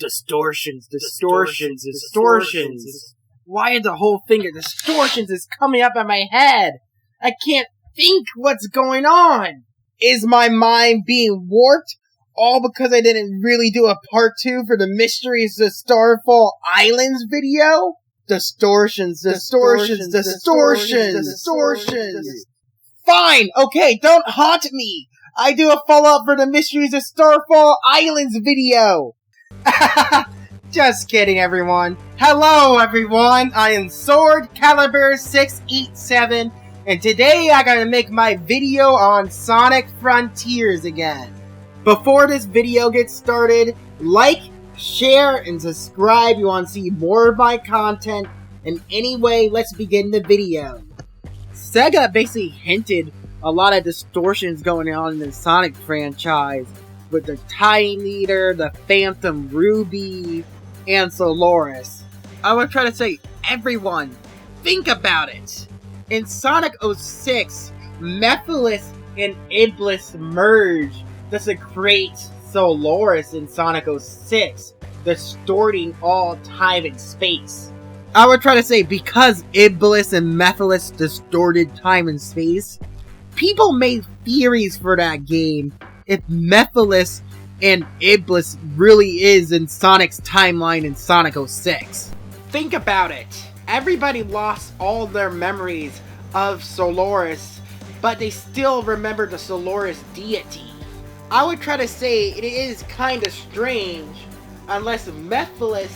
Distortions. Why is the whole thing of distortions is coming up in my head? I can't think what's going on. Is my mind being warped? All because I didn't really do a part 2 for the Mysteries of Starfall Islands video? Distortions. Fine, okay, don't haunt me. I do a follow-up for the Mysteries of Starfall Islands video. Just kidding, everyone. Hello, everyone. I am Sword Caliber 687, and today I gotta make my video on Sonic Frontiers again. Before this video gets started, like, share, and subscribe if you want to see more of my content. And anyway, let's begin the video. Sega basically hinted a lot of distortions going on in the Sonic franchise with the Time Eater, the Phantom Ruby, and Solaris. I would try to say, everyone, think about it. In Sonic 06, Mephiles and Iblis merge to create Solaris in Sonic 06, distorting all time and space. I would try to say, because Iblis and Mephiles distorted time and space, people made theories for that game if Mephiles and Iblis really is in Sonic's timeline in Sonic 06. Think about it. Everybody lost all their memories of Solaris, but they still remember the Solaris deity. I would try to say it is kinda strange unless Mephiles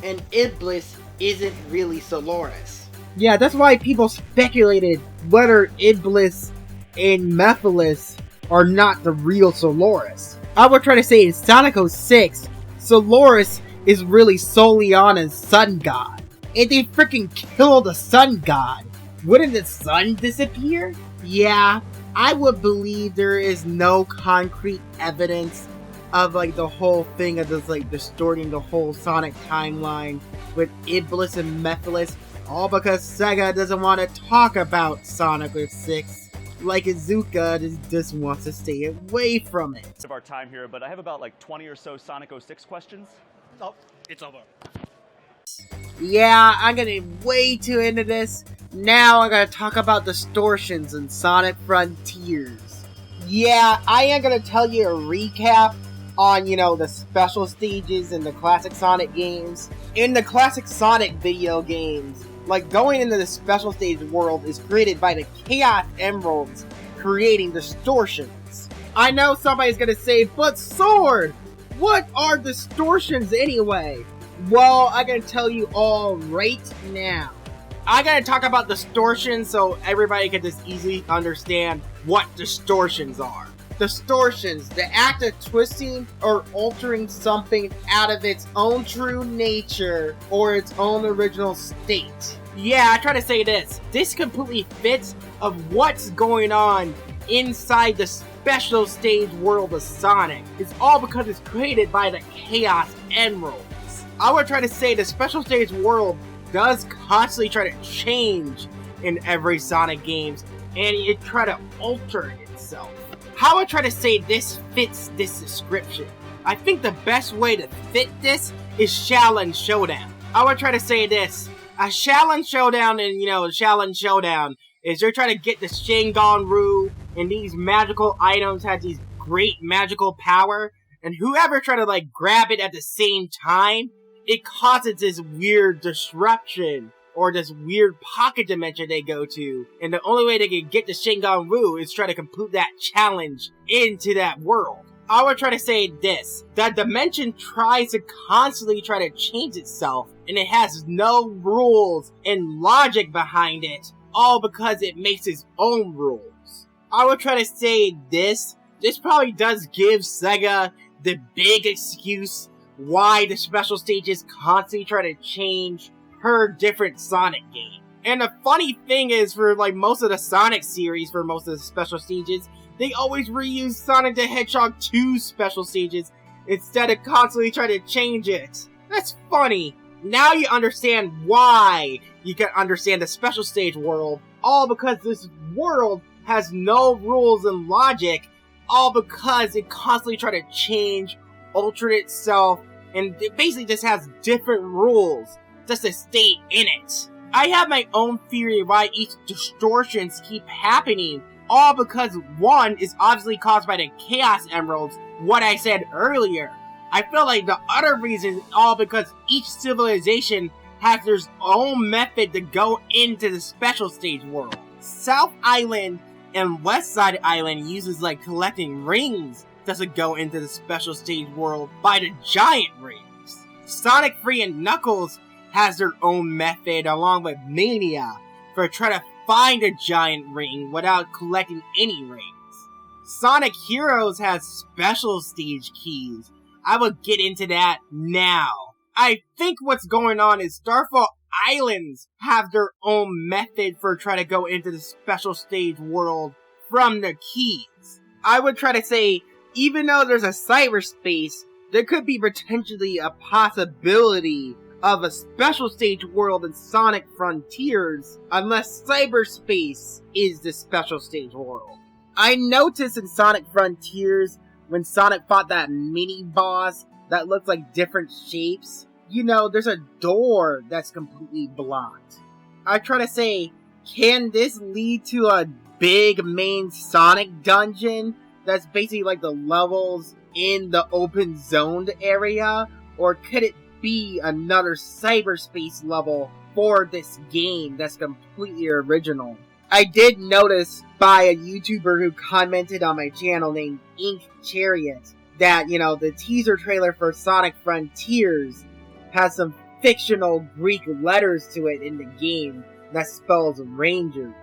and Iblis isn't really Solaris. Yeah, that's why people speculated whether Iblis and Mephiles are not the real Solaris. I would try to say in Sonic 06, Solaris is really Soleanna's sun god. If they freaking kill the sun god, wouldn't the sun disappear? Yeah, I would believe there is no concrete evidence of the whole thing of just distorting the whole Sonic timeline with Iblis and Mephiles, all because Sega doesn't want to talk about Sonic 06. Like Izuka just wants to stay away from it. Of our time here, but I have about 20 or so Sonic 06 questions. Oh, it's over. Yeah, I'm getting way too into this. Now I'm gonna talk about distortions in Sonic Frontiers. Yeah, I am gonna tell you a recap on, the special stages in the classic Sonic games. In the classic Sonic video games, going into the special stage world is created by the Chaos Emeralds, creating distortions. I know somebody's gonna say, but Sword, what are distortions anyway? Well, I'm gonna tell you all right now. I'm gonna talk about distortions so everybody can just easily understand what distortions are. Distortions, the act of twisting or altering something out of its own true nature or its own original state. Yeah, I try to say this. This completely fits of what's going on inside the special stage world of Sonic. It's all because it's created by the Chaos Emeralds. I would try to say the special stage world does constantly try to change in every Sonic games, and it try to alter itself. How I try to say this fits this description? I think the best way to fit this is Shaolin Showdown. I would try to say this. A Shaolin Showdown and, Shaolin Showdown is you're trying to get the Shingon-Ryu, and these magical items have these great magical power, and whoever try to, grab it at the same time, it causes this weird disruption, or this weird pocket dimension they go to, and the only way they can get the Shingon-Ryu is try to complete that challenge into that world. I would try to say this. That dimension tries to constantly try to change itself, and it has no rules and logic behind it, all because it makes its own rules. I would try to say this. This probably does give Sega the big excuse why the special stages constantly try to change per different Sonic game. And the funny thing is, for most of the Sonic series, for most of the special stages, they always reuse Sonic the Hedgehog 2 special stages instead of constantly trying to change it. That's funny. Now you understand why you can understand the special stage world, all because this world has no rules and logic, all because it constantly tries to change, alter itself, and it basically just has different rules just to stay in it. I have my own theory why each distortions keep happening, all because one is obviously caused by the Chaos Emeralds, what I said earlier. I feel like the other reason is all because each civilization has their own method to go into the special stage world. South Island and West Side Island uses like collecting rings just to go into the special stage world by the giant rings. Sonic 3 and Knuckles has their own method along with Mania for trying to find a giant ring without collecting any rings. Sonic Heroes has special stage keys. I will get into that now. I think what's going on is Starfall Islands have their own method for trying to go into the special stage world from the keys. I would try to say, even though there's a cyberspace, there could be potentially a possibility of a special stage world in Sonic Frontiers, unless cyberspace is the special stage world. I noticed in Sonic Frontiers, when Sonic fought that mini-boss that looks like different shapes, you know, there's a door that's completely blocked. I try to say, can this lead to a big main Sonic dungeon that's basically like the levels in the open zoned area? Or could it be another cyberspace level for this game that's completely original? I did notice by a YouTuber who commented on my channel named Ink Chariot that, you know, the teaser trailer for Sonic Frontiers has some fictional Greek letters to it in the game that spells Rangers.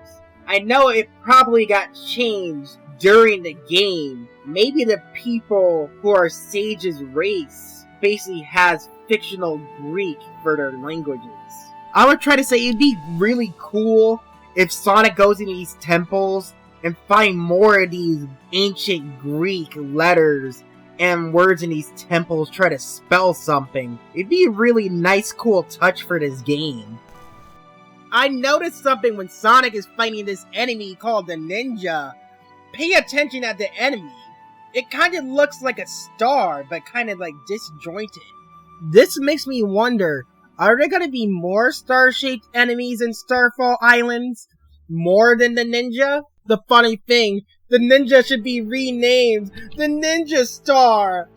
I know it probably got changed during the game. Maybe the people who are Sage's race basically has fictional Greek for their languages. I would try to say it'd be really cool if Sonic goes into these temples and find more of these ancient Greek letters and words in these temples try to spell something. It'd be a really nice, cool touch for this game. I noticed something when Sonic is fighting this enemy called the Ninja. Pay attention at the enemy. It kind of looks like a star, but kind of like disjointed. This makes me wonder, are there going to be more star-shaped enemies in Starfall Islands? More than the Ninja? The funny thing, the Ninja should be renamed the Ninja Star!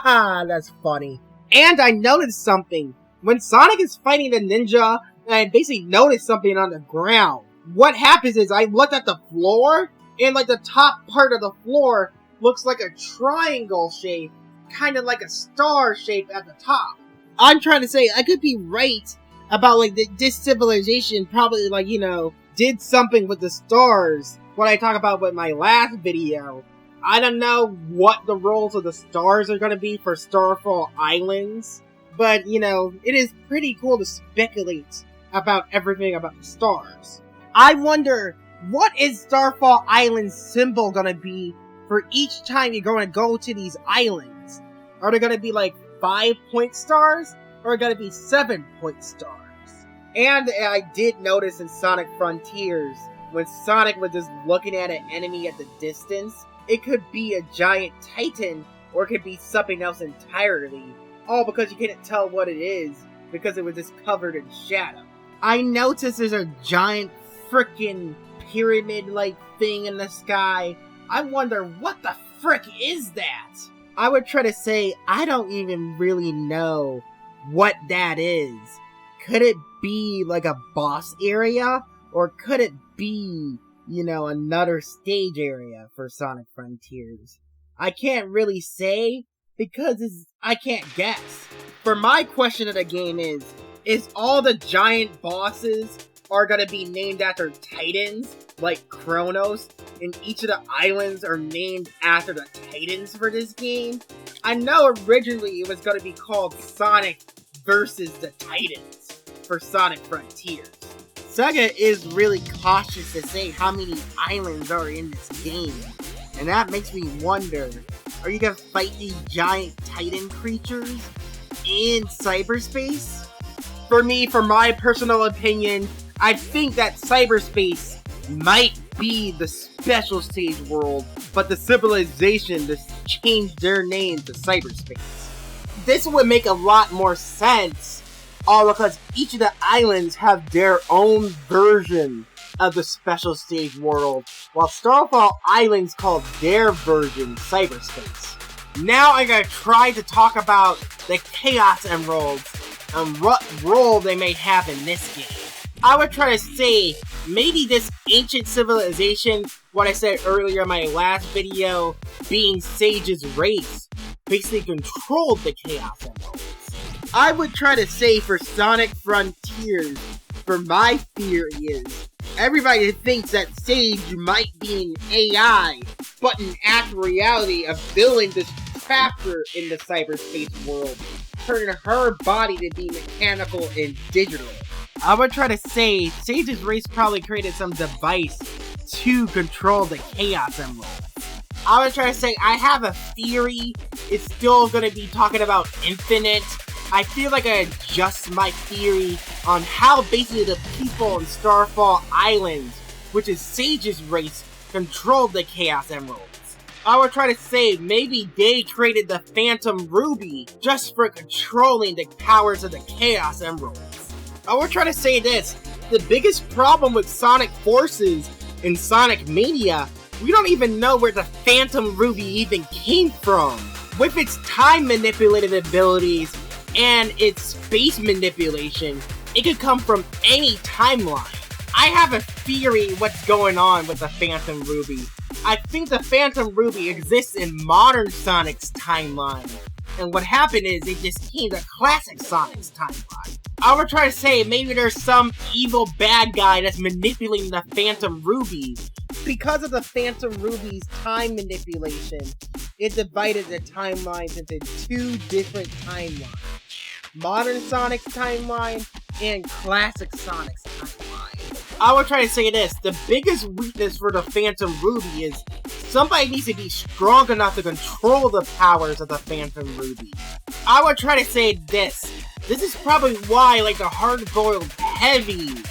That's funny. And I noticed something. When Sonic is fighting the Ninja, I basically noticed something on the ground. What happens is I looked at the floor, and like the top part of the floor looks like a triangle shape, kind of like a star shape at the top. I'm trying to say, I could be right about like this civilization probably like, you know, did something with the stars. What I talked about with my last video. I don't know what the roles of the stars are going to be for Starfall Islands, but you know, it is pretty cool to speculate about everything about the stars. I wonder, what is Starfall Island's symbol going to be for each time you're going to go to these islands? Are they going to be like 5-point stars, or are they going to be 7-point stars? And I did notice in Sonic Frontiers, when Sonic was just looking at an enemy at the distance, it could be a giant titan, or it could be something else entirely. All because you couldn't tell what it is, because it was just covered in shadow. I noticed there's a giant frickin' pyramid-like thing in the sky. I wonder, what the frick is that? I would try to say, I don't even really know what that is. Could it be like a boss area? Or could it be, you know, another stage area for Sonic Frontiers? I can't really say, because I can't guess. For my question of the game is all the giant bosses are gonna be named after titans, like Kronos, and each of the islands are named after the titans for this game? I know originally it was gonna be called Sonic versus the Titans for Sonic Frontiers. Sega is really cautious to say how many islands are in this game, and that makes me wonder, are you gonna fight these giant titan creatures in cyberspace? For me, for my personal opinion, I think that cyberspace might be the special stage world, but the civilization just changed their name to cyberspace. this would make a lot more sense, all because each of the islands have their own version of the special stage world, while Starfall Islands called their version CyberSpace. Now I'm gonna try to talk about the Chaos Emeralds and what role they may have in this game. I would try to say, maybe this ancient civilization, what I said earlier in my last video, being Sage's race, basically controlled the Chaos Emeralds. I would try to say for Sonic Frontiers, for my theory is, everybody thinks that Sage might be an AI, but in actual reality, a villain just trapped her in the cyberspace world, turning her body to be mechanical and digital. I would try to say Sage's race probably created some device to control the Chaos Emeralds. I would try to say I have a theory. It's still going to be talking about Infinite. I feel like I adjust my theory on how basically the people in Starfall Islands, which is Sage's race, controlled the Chaos Emeralds. I would try to say maybe they created the Phantom Ruby just for controlling the powers of the Chaos Emeralds. I would try to say this, the biggest problem with Sonic Forces in Sonic Mania, we don't even know where the Phantom Ruby even came from. With its time manipulative abilities and its space manipulation, it could come from any timeline. I have a theory what's going on with the Phantom Ruby. I think the Phantom Ruby exists in modern Sonic's timeline, and what happened is it just came to classic Sonic's timeline. I would try to say maybe there's some evil bad guy that's manipulating the Phantom Ruby. Because of the Phantom Ruby's time manipulation, it divided the timelines into two different timelines. Modern Sonic's timeline and classic Sonic's timeline. I would try to say this, the biggest weakness for the Phantom Ruby is somebody needs to be strong enough to control the powers of the Phantom Ruby. I would try to say this is probably why like the hard-boiled Heavy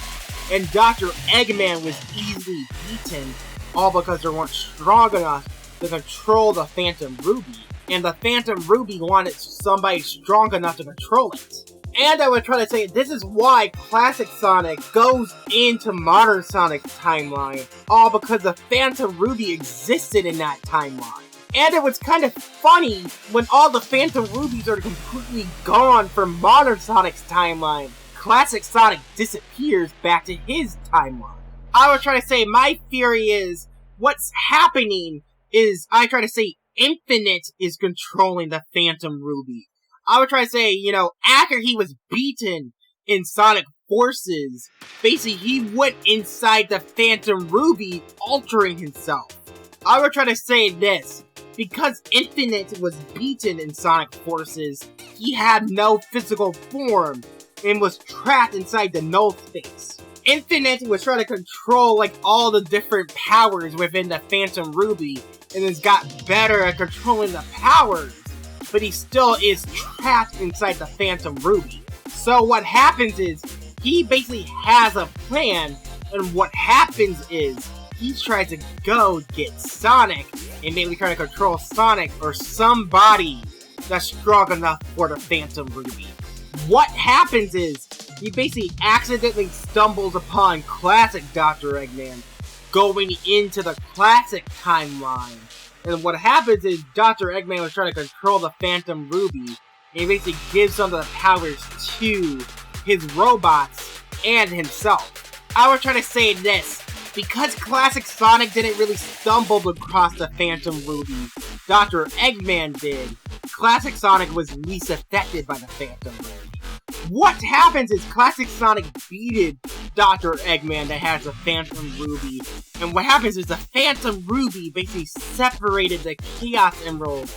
and Dr. Eggman was easily beaten, all because they weren't strong enough to control the Phantom Ruby. And the Phantom Ruby wanted somebody strong enough to control it. And I would try to say this is why classic Sonic goes into modern Sonic's timeline, all because the Phantom Ruby existed in that timeline. And it was kind of funny when all the Phantom Rubies are completely gone from modern Sonic's timeline. Classic Sonic disappears back to his timeline. I would try to say my theory is what's happening is I try to say Infinite is controlling the Phantom Ruby. I would try to say, after he was beaten in Sonic Forces, basically he went inside the Phantom Ruby, altering himself. I would try to say this, because Infinite was beaten in Sonic Forces, he had no physical form and was trapped inside the null space. Infinite was trying to control all the different powers within the Phantom Ruby and has got better at controlling the powers, but he still is trapped inside the Phantom Ruby. So what happens is, he basically has a plan, and what happens is, he tries to go get Sonic, and maybe try to control Sonic or somebody that's strong enough for the Phantom Ruby. What happens is, he basically accidentally stumbles upon classic Dr. Eggman going into the classic timeline. And what happens is Dr. Eggman was trying to control the Phantom Ruby, and he basically gives some of the powers to his robots and himself. I was trying to say this, because classic Sonic didn't really stumble across the Phantom Ruby, Dr. Eggman did. Classic Sonic was least affected by the Phantom Ruby. What happens is classic Sonic beated Dr. Eggman that has the Phantom Ruby, and what happens is the Phantom Ruby basically separated the Chaos Emeralds,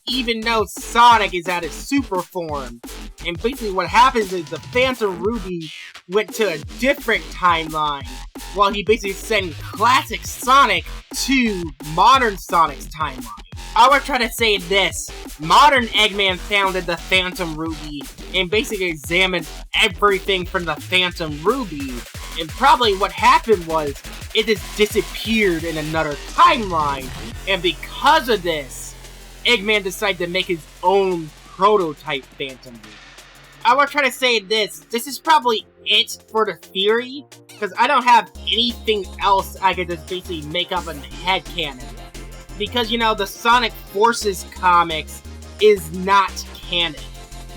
even though Sonic is at his super form. And basically what happens is the Phantom Ruby went to a different timeline, while he basically sent classic Sonic to modern Sonic's timeline. I would try to say this, modern Eggman founded the Phantom Ruby and basically examined everything from the Phantom Ruby, and probably what happened was, it just disappeared in another timeline, and because of this, Eggman decided to make his own prototype Phantom Ruby. I will try to say this is probably it for the theory, because I don't have anything else I could just basically make up in headcanon. Because, the Sonic Forces comics is not canon.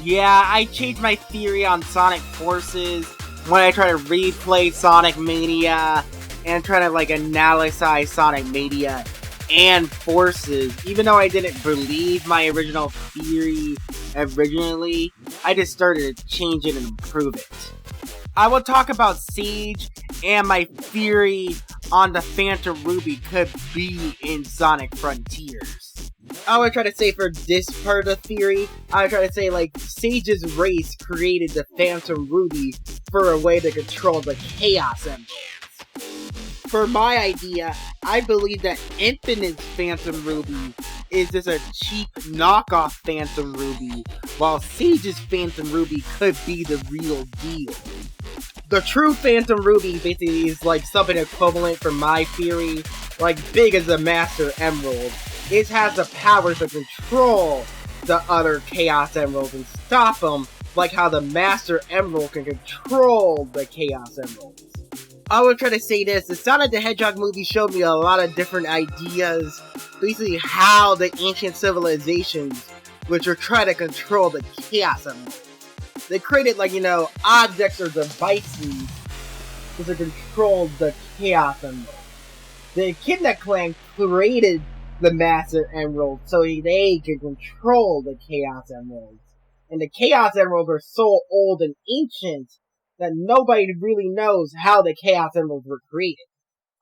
Yeah, I changed my theory on Sonic Forces when I try to replay Sonic Mania and try to, analyze Sonic Mania and Forces. Even though I didn't believe my original theory originally, I just started to change it and improve it. I will talk about Siege and my theory on the Phantom Ruby could be in Sonic Frontiers. I would try to say for this part of the theory, I would try to say Sage's race created the Phantom Ruby for a way to control the Chaos Emeralds. For my idea, I believe that Infinite's Phantom Ruby is just a cheap knockoff Phantom Ruby, while Sage's Phantom Ruby could be the real deal. The true Phantom Ruby basically is something equivalent for my theory, big as a Master Emerald. It has the power to control the other Chaos Emeralds and stop them, like how the Master Emerald can control the Chaos Emeralds. I would try to say this, the Sonic the Hedgehog movie showed me a lot of different ideas, basically how the ancient civilizations, which were trying to control the Chaos Emeralds. They created, objects or devices to control the Chaos Emerald. The Echidna Clan created the Master Emerald so they could control the Chaos Emeralds. And the Chaos Emeralds are so old and ancient that nobody really knows how the Chaos Emeralds were created.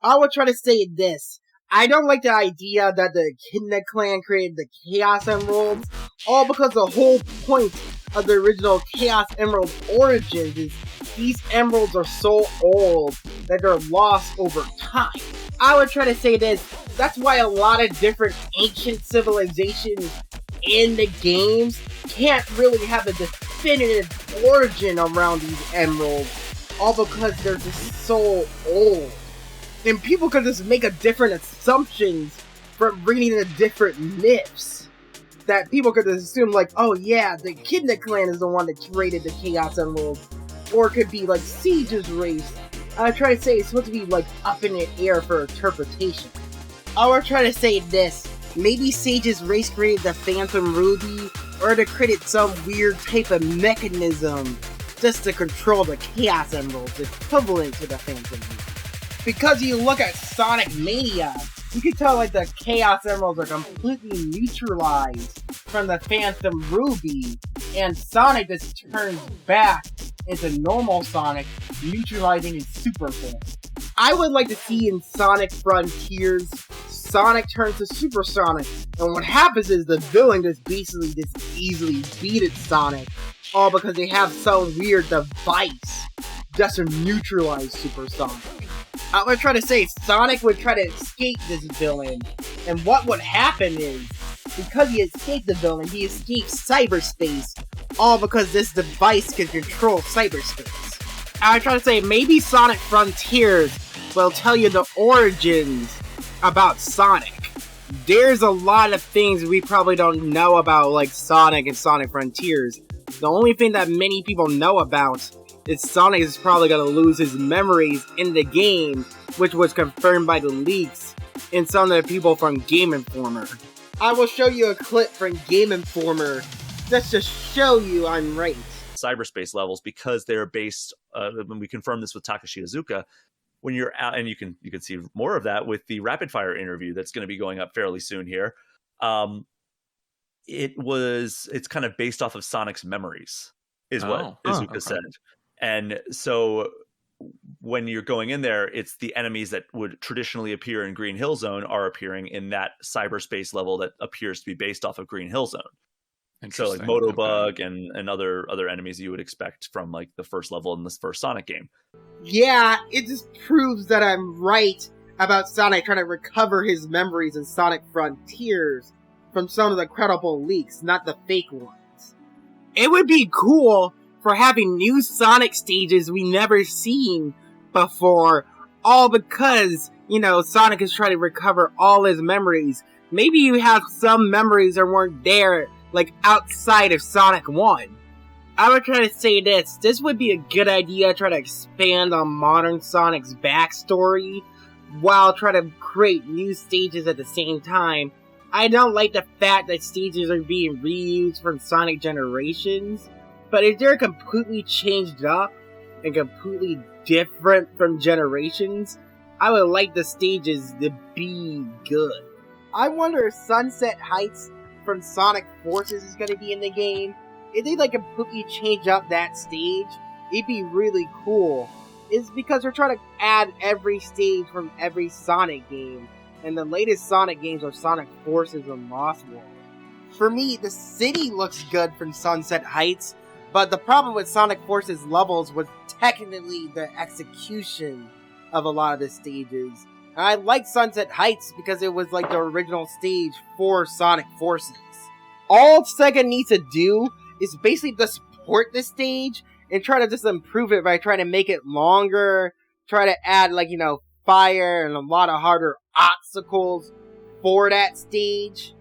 I would try to say this. I don't like the idea that the Echidna Clan created the Chaos Emeralds, all because the whole point of the original Chaos Emerald origins is these emeralds are so old that they're lost over time. I would try to say this. That's why a lot of different ancient civilizations in the games can't really have a definitive origin around these emeralds, all because they're just so old. And people could just make a different assumptions from reading the different myths. That people could just assume oh yeah, the Echidna Clan is the one that created the Chaos Emeralds. Or it could be Siege's race. I try to say it's supposed to be up in the air for interpretation. I would try to say this. Maybe Sage's race created the Phantom Ruby, or they created some weird type of mechanism just to control the Chaos Emeralds, equivalent to the Phantom Ruby. Because you look at Sonic Mania, you can tell the Chaos Emeralds are completely neutralized from the Phantom Ruby, and Sonic just turns back into normal Sonic, neutralizing his super form. I would like to see in Sonic Frontiers, Sonic turns to Super Sonic, and what happens is the villain just basically just easily beat Sonic, all because they have some weird device just to neutralize Super Sonic. I would try to say Sonic would try to escape this villain, and what would happen is, because he escaped the villain, he escapes cyberspace, all because this device can control cyberspace. I would try to say maybe Sonic Frontiers will tell you the origins about Sonic. There's a lot of things we probably don't know about Sonic and Sonic Frontiers. The only thing that many people know about is Sonic is probably going to lose his memories in the game, which was confirmed by the leaks and some of the people from Game Informer. I will show you a clip from Game Informer just to show you I'm right. CyberSpace levels, because they're based, when we confirmed this with Takashi Iizuka, when you're out, and you can see more of that with the rapid fire interview that's going to be going up fairly soon here. It's kind of based off of Sonic's memories, is what Iizuka said. And so when you're going in there, it's the enemies that would traditionally appear in Green Hill Zone are appearing in that cyberspace level that appears to be based off of Green Hill Zone. So Motobug and other enemies you would expect from the first level in this first Sonic game. Yeah, it just proves that I'm right about Sonic trying to recover his memories in Sonic Frontiers from some of the credible leaks, not the fake ones. It would be cool for having new Sonic stages we never seen before, all because, Sonic is trying to recover all his memories. Maybe you have some memories that weren't there like outside of Sonic 1. I would try to say this would be a good idea, try to expand on modern Sonic's backstory, while trying to create new stages at the same time. I don't like the fact that stages are being reused from Sonic Generations, but if they're completely changed up and completely different from Generations, I would like the stages to be good. I wonder if Sunset Heights from Sonic Forces is going to be in the game. If they completely change up that stage, it'd be really cool. It's because they're trying to add every stage from every Sonic game, and the latest Sonic games are Sonic Forces and Lost World. For me, the city looks good from Sunset Heights, but the problem with Sonic Forces levels was technically the execution of a lot of the stages. And I like Sunset Heights because it was the original stage for Sonic Forces. All Sega needs to do is basically just port the stage and try to just improve it by trying to make it longer, try to add fire and a lot of harder obstacles for that stage.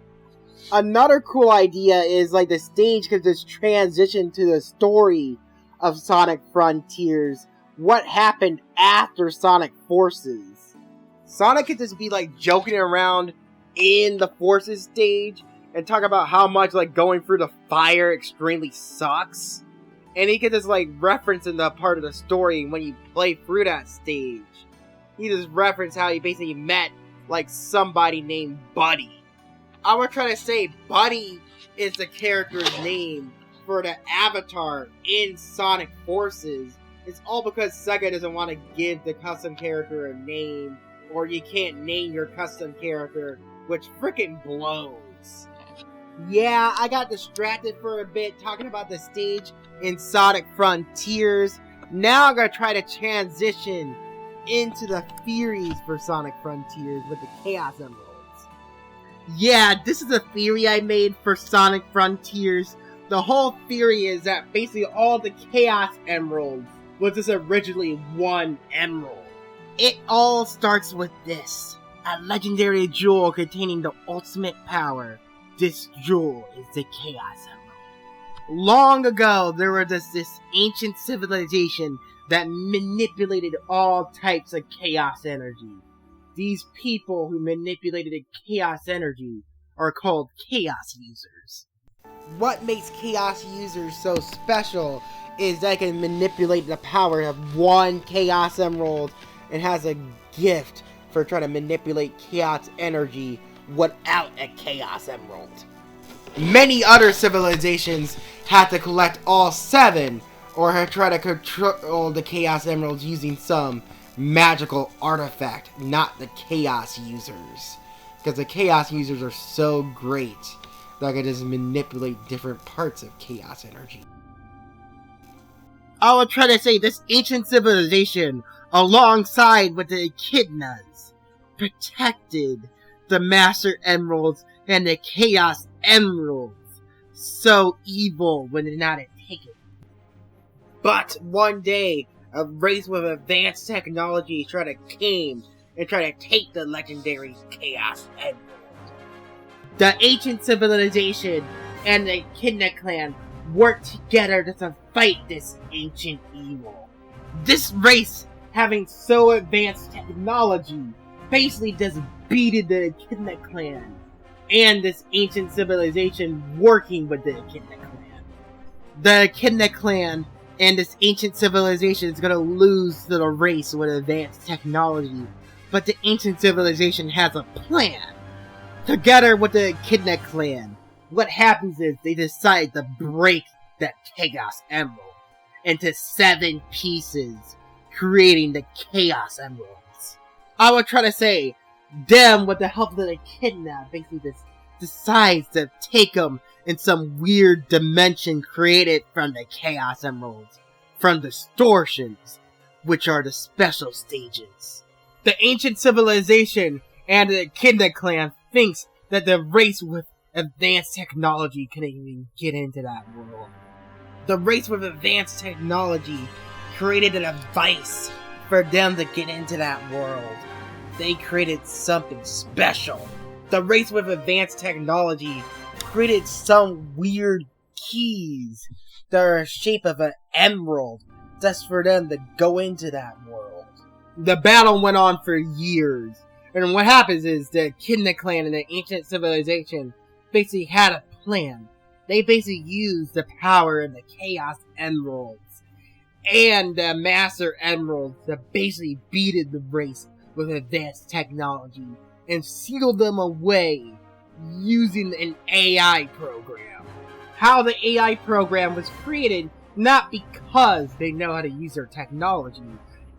Another cool idea is the stage could just transition to the story of Sonic Frontiers, what happened after Sonic Forces. Sonic could just be joking around in the Forces stage and talk about how much going through the fire extremely sucks. And he could just reference in the part of the story when you play through that stage. He just reference how he basically met somebody named Buddy. I would try to say Buddy is the character's name for the avatar in Sonic Forces. It's all because Sega doesn't want to give the custom character a name, or you can't name your custom character, which frickin' blows. Yeah, I got distracted for a bit talking about the stage in Sonic Frontiers. Now I'm gonna try to transition into the theories for Sonic Frontiers with the Chaos Emeralds. Yeah, this is a theory I made for Sonic Frontiers. The whole theory is that basically all the Chaos Emeralds was just originally one emerald. It all starts with this: a legendary jewel containing the ultimate power. This jewel is the Chaos Emerald. Long ago, there was this ancient civilization that manipulated all types of chaos energy. These people who manipulated the chaos energy are called chaos users. What makes chaos users so special is they can manipulate the power of one Chaos Emerald and has a gift for trying to manipulate chaos energy without a Chaos Emerald. Many other civilizations had to collect all 7 or have tried to control the Chaos Emeralds using some magical artifact, not the Chaos Users. Because the Chaos Users are so great that they can just manipulate different parts of chaos energy. I would try to say this ancient civilization, alongside with the Echidnas, protected the Master Emeralds and the Chaos Emeralds. So evil when they're not taken. But one day, a race with advanced technology came and tried to take the legendary Chaos Emerald. The ancient civilization and the Echidna clan worked together to fight this ancient evil. This race, having so advanced technology, basically just beated the Echidna clan and this ancient civilization working with the Echidna clan. The Echidna clan and this ancient civilization is going to lose to the race with advanced technology, but the ancient civilization has a plan. Together with the Echidna clan, what happens is they decide to break that Chaos Emerald into 7 pieces, creating the Chaos Emeralds. I would try to say, them, with the help of the Echidna, basically decides to take them in some weird dimension created from the Chaos Emeralds, from distortions, which are the special stages. The ancient civilization and the Echidna clan thinks that the race with advanced technology can even get into that world. The race with advanced technology created a device for them to get into that world. They created something special. The race with advanced technology created some weird keys that are in the shape of an emerald just for them to go into that world. The battle went on for years, and what happens is the Echidna clan and the ancient civilization basically had a plan. They basically used the power of the Chaos Emeralds and the Master Emeralds to basically beat the race with advanced technology and sealed them away using an AI program. How the AI program was created, not because they know how to use their technology,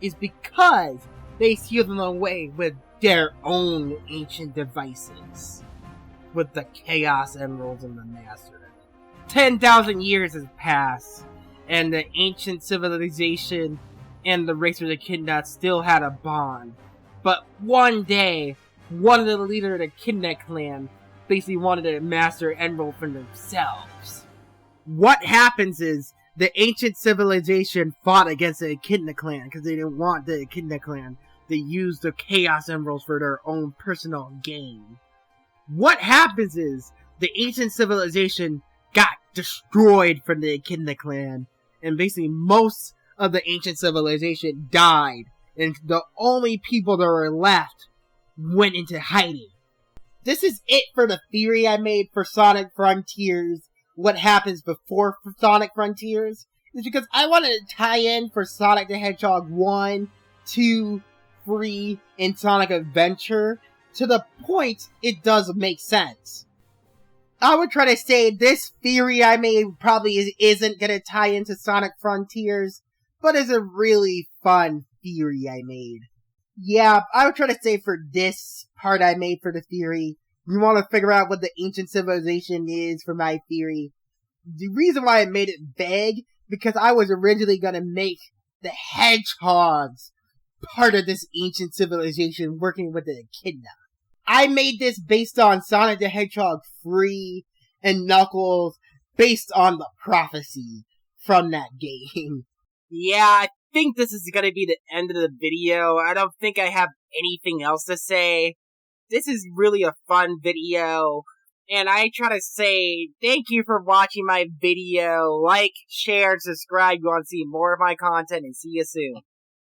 is because they sealed them away with their own ancient devices. With the Chaos Emeralds and the Master. 10,000 years has passed, and the ancient civilization and the race of the Echidna still had a bond. But one day, one of the leaders of the Echidna clan basically wanted a Master Emerald for themselves. What happens is, the ancient civilization fought against the Echidna clan because they didn't want the Echidna clan to use the Chaos Emeralds for their own personal gain. What happens is, the ancient civilization got destroyed from the Echidna clan, and basically most of the ancient civilization died, and the only people that were left went into hiding. This is it for the theory I made for Sonic Frontiers. What happens before Sonic Frontiers is because I wanted to tie in for Sonic the Hedgehog 1, 2, 3, and Sonic Adventure to the point it does make sense. I would try to say this theory I made probably isn't going to tie into Sonic Frontiers, but is a really fun theory I made. Yeah, I would try to say for this part I made for the theory, you want to figure out what the ancient civilization is for my theory. The reason why I made it vague, because I was originally going to make the hedgehogs part of this ancient civilization working with the Echidna. I made this based on Sonic the Hedgehog 3 and Knuckles, based on the prophecy from that game. Yeah, I think this is going to be the end of the video. I don't think I have anything else to say. This is really a fun video, and I try to say thank you for watching my video. Like, share, and subscribe if you want to see more of my content, and see you soon.